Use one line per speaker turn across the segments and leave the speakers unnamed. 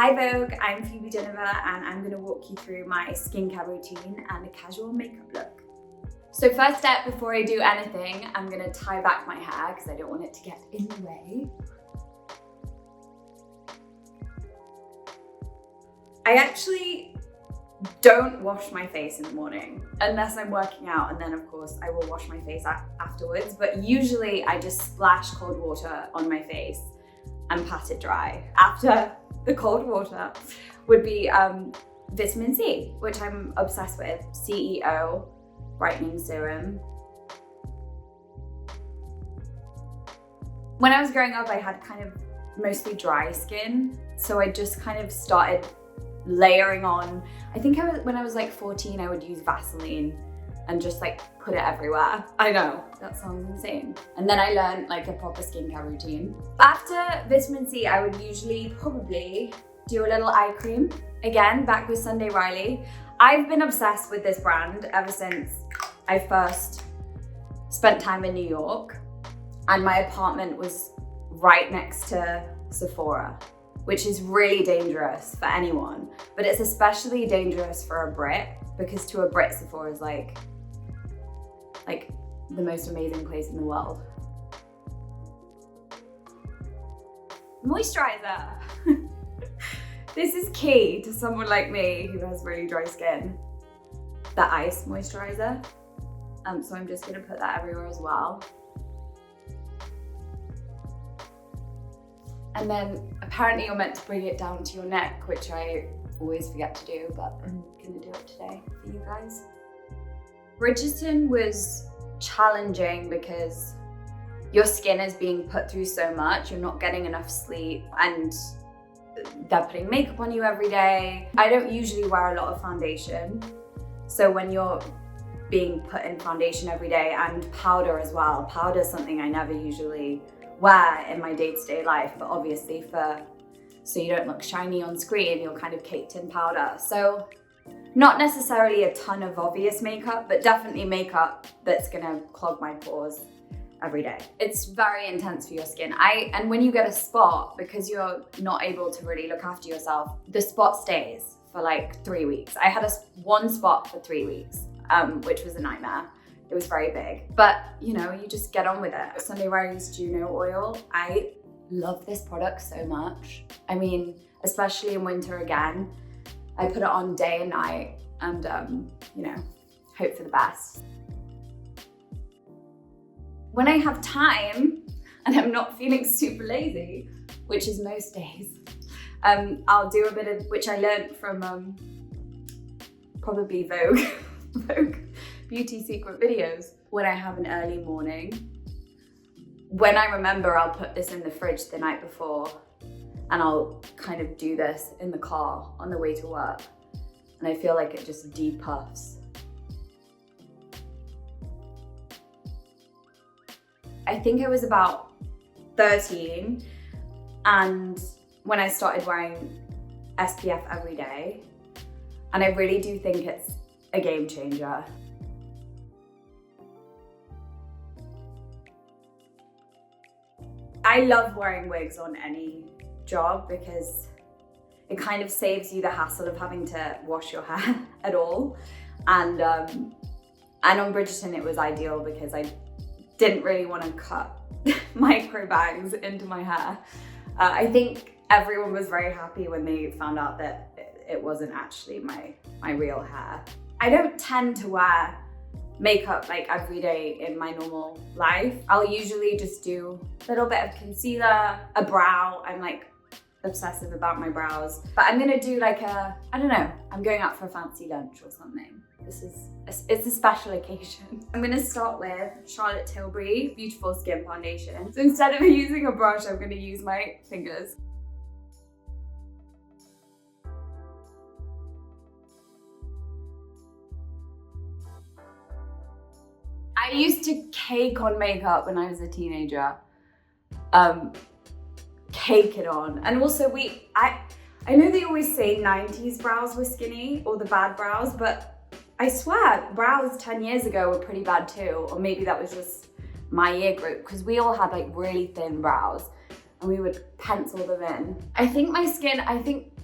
Hi Vogue, I'm Phoebe Dynevor and I'm going to walk you through my skincare routine and a casual makeup look. So first step, before I do anything, I'm going to tie back my hair because I don't want it to get in the way. I actually don't wash my face in the morning unless I'm working out, and then of course I will wash my face afterwards, but usually I just splash cold water on my face and pat it dry. After the cold water would be vitamin C, which I'm obsessed with, CEO brightening serum. When I was growing up, I had kind of mostly dry skin, so I just kind of started layering on. I think when I was like 14, I would use Vaseline and just like put it everywhere. I know, that sounds insane. And then I learned like a proper skincare routine. After vitamin C, I would usually probably do a little eye cream. Again, back with Sunday Riley. I've been obsessed with this brand ever since I first spent time in New York, and my apartment was right next to Sephora, which is really dangerous for anyone, but it's especially dangerous for a Brit, because to a Brit, Sephora is like the most amazing place in the world. Moisturizer. This is key to someone like me who has really dry skin. The ice moisturizer. So I'm just gonna put that everywhere as well. And then apparently you're meant to bring it down to your neck, which I always forget to do, but I'm gonna do it today for you guys. Bridgerton was challenging because your skin is being put through so much, you're not getting enough sleep, and they're putting makeup on you every day. I don't usually wear a lot of foundation, so when you're being put in foundation every day, and powder as well, powder is something I never usually wear in my day-to-day life, but obviously so you don't look shiny on screen, you're kind of caked in powder. So not necessarily a ton of obvious makeup, but definitely makeup that's gonna clog my pores every day. It's very intense for your skin. And when you get a spot, because you're not able to really look after yourself, the spot stays for like 3 weeks. I had one spot for 3 weeks, which was a nightmare. It was very big, but you know, you just get on with it. Sunday Riley's Juno Oil. I love this product so much. I mean, especially in winter again, I put it on day and night and you know, hope for the best. When I have time and I'm not feeling super lazy, which is most days, I'll do a bit of, which I learned from probably Vogue, Vogue beauty secret videos. When I have an early morning, when I remember, I'll put this in the fridge the night before, and I'll kind of do this in the car on the way to work, and I feel like it just depuffs. I think I was about 13, and when I started wearing SPF every day, and I really do think it's a game changer. I love wearing wigs on any job because it kind of saves you the hassle of having to wash your hair at all. And on Bridgerton it was ideal because I didn't really want to cut micro bangs into my hair. I think everyone was very happy when they found out that it wasn't actually my real hair. I don't tend to wear makeup like every day in my normal life. I'll usually just do a little bit of concealer, a brow. I'm like obsessive about my brows, but I'm gonna do like I don't know, I'm going out for a fancy lunch or something. It's a special occasion. I'm gonna start with Charlotte Tilbury Beautiful Skin Foundation. So instead of using a brush, I'm gonna use my fingers. I used to cake on makeup when I was a teenager. Cake it on. And also I know they always say 90s brows were skinny, or the bad brows, but I swear brows 10 years ago were pretty bad too. Or maybe that was just my year group, because we all had like really thin brows. and we would pencil them in. I think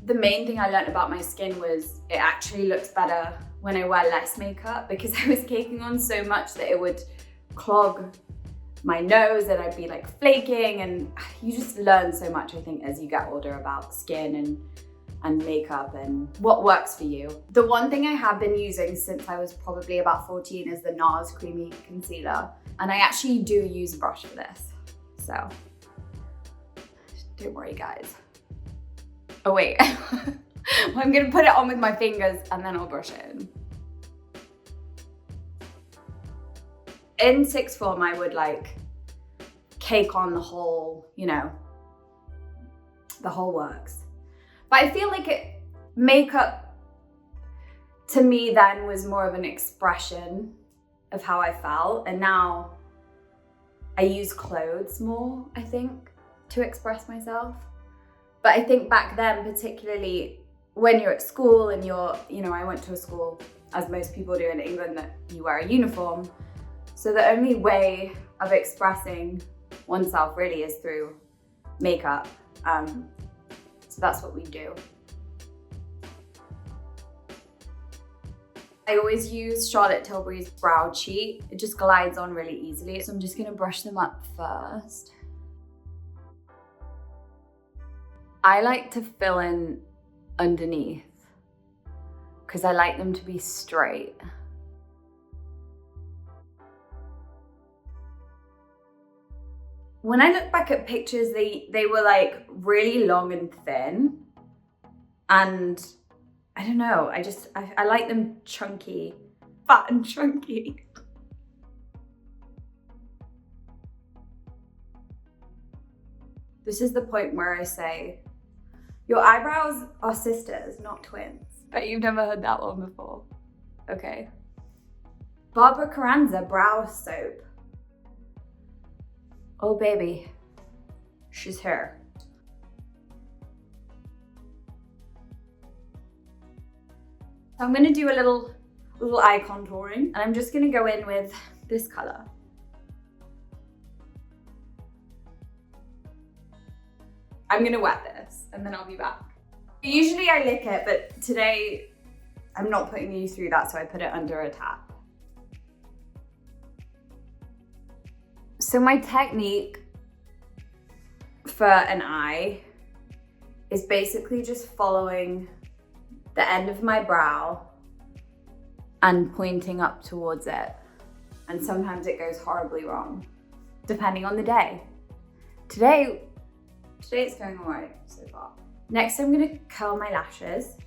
the main thing I learned about my skin was it actually looks better when I wear less makeup, because I was caking on so much that it would clog my nose and I'd be like flaking, and you just learn so much, I think, as you get older about skin and makeup and what works for you. The one thing I have been using since I was probably about 14 is the Nars Creamy Concealer. And I actually do use a brush for this, so don't worry guys. Oh wait, I'm gonna put it on with my fingers and then I'll brush it in. In sixth form, I would like cake on the whole, you know, the whole works. But I feel like makeup to me then was more of an expression of how I felt, and now I use clothes more, I think, to express myself. But I think back then, particularly when you're at school and I went to a school, as most people do in England, that you wear a uniform. So the only way of expressing oneself really is through makeup. So that's what we do. I always use Charlotte Tilbury's Brow Cheat. It just glides on really easily. So I'm just gonna brush them up first. I like to fill in underneath because I like them to be straight. When I look back at pictures, they were like really long and thin, and I don't know, I like them chunky, fat and chunky. This is the point where I say, your eyebrows are sisters, not twins. Bet you've never heard that one before. Okay. Barbara Carranza Brow Soap. Oh baby, she's here. So I'm gonna do a little eye contouring, and I'm just gonna go in with this color. I'm gonna wet this and then I'll be back. Usually I lick it, but today I'm not putting you through that, so I put it under a tap. So my technique for an eye is basically just following the end of my brow and pointing up towards it. And sometimes it goes horribly wrong, depending on the day. Today it's going all right so far. Next, I'm gonna curl my lashes.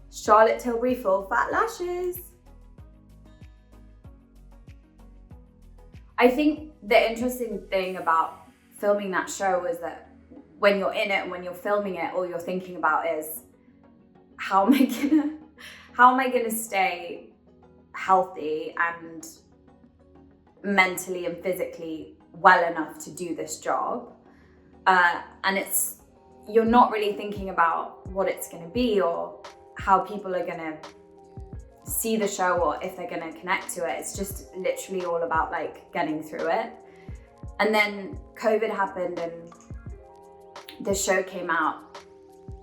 Charlotte Tilbury Full Fat Lashes. I think the interesting thing about filming that show was that when you're in it and when you're filming it, all you're thinking about is how am I gonna stay healthy and mentally and physically well enough to do this job. And you're not really thinking about what it's gonna be or how people are gonna see the show or if they're gonna connect to it. It's just literally all about like getting through it. And then COVID happened and the show came out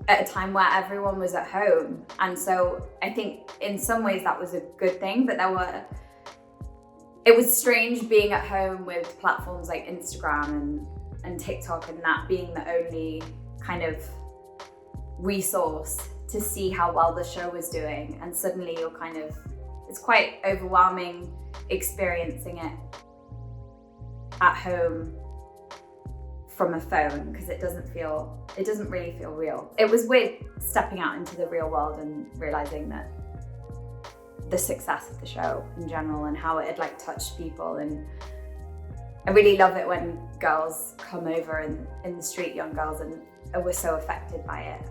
at a time where everyone was at home. And so I think in some ways that was a good thing, but it was strange being at home with platforms like Instagram and TikTok and that being the only kind of resource to see how well the show was doing. And suddenly it's quite overwhelming experiencing it at home from a phone because it doesn't really feel real. It was weird stepping out into the real world and realizing that the success of the show in general and how it had like touched people. And I really love it when girls come over in the street, young girls, and were so affected by it.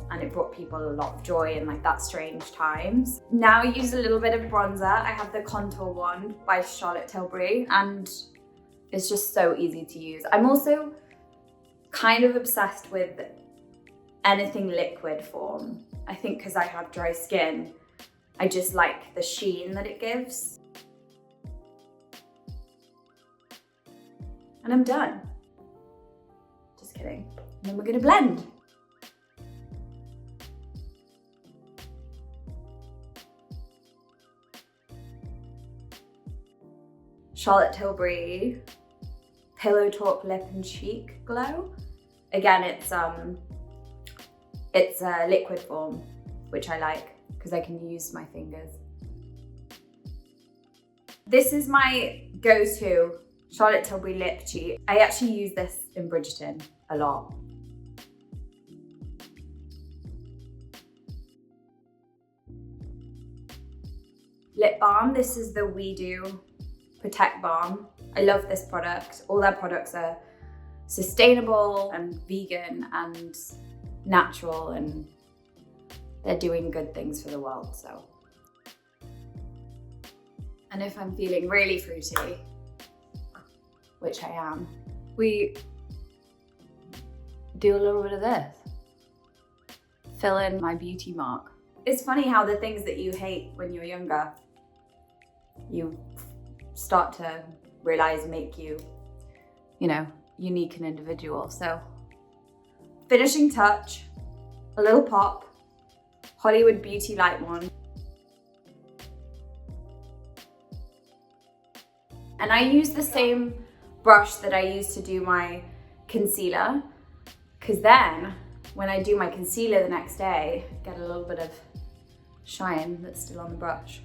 And it brought people a lot of joy in like that strange times. Now I use a little bit of bronzer. I have the Contour Wand by Charlotte Tilbury and it's just so easy to use. I'm also kind of obsessed with anything liquid form. I think because I have dry skin, I just like the sheen that it gives. And I'm done. Just kidding. And then we're gonna blend. Charlotte Tilbury Pillow Talk Lip and Cheek Glow. Again, it's a liquid form, which I like because I can use my fingers. This is my go-to Charlotte Tilbury lip cheat. I actually use this in Bridgerton a lot. Lip balm, this is the We Do Protect Balm. I love this product. All their products are sustainable and vegan and natural, and they're doing good things for the world, so. And if I'm feeling really fruity, which I am, we do a little bit of this. Fill in my beauty mark. It's funny how the things that you hate when you're younger, you start to realize make you, unique and individual. So, finishing touch, a little pop, Hollywood Beauty Light Wand. And I use the same brush that I use to do my concealer, because then when I do my concealer the next day, I get a little bit of shine that's still on the brush.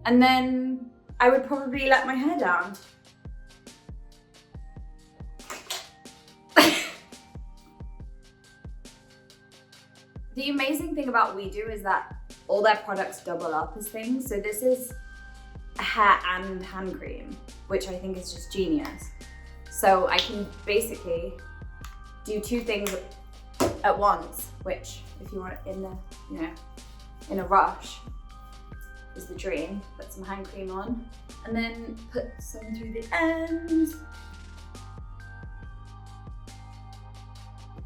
And then I would probably let my hair down. The amazing thing about We Do is that all their products double up as things. So this is a hair and hand cream, which I think is just genius. So I can basically do two things at once, which if you want in a rush is the dream. Put some hand cream on and then put some through the ends.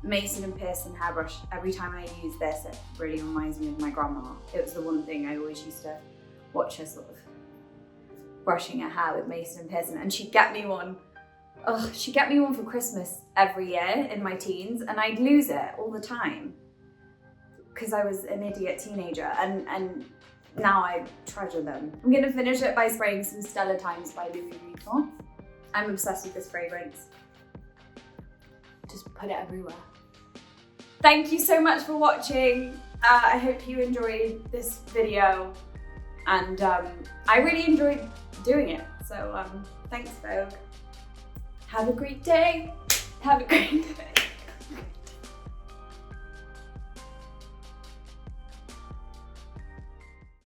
Mason & Pearson hairbrush. Every time I use this, it really reminds me of my grandma. It was the one thing I always used to watch her sort of brushing her hair with Mason & Pearson, and she'd get me one. Oh, she'd get me one for Christmas every year in my teens, and I'd lose it all the time because I was an idiot teenager, and now I treasure them. I'm gonna finish it by spraying some Stellar Times by Louis Vuitton. I'm obsessed with this fragrance. Just put it everywhere. Thank you so much for watching. I hope you enjoyed this video, and I really enjoyed doing it. So thanks, Vogue. Have a great day. Have a great day.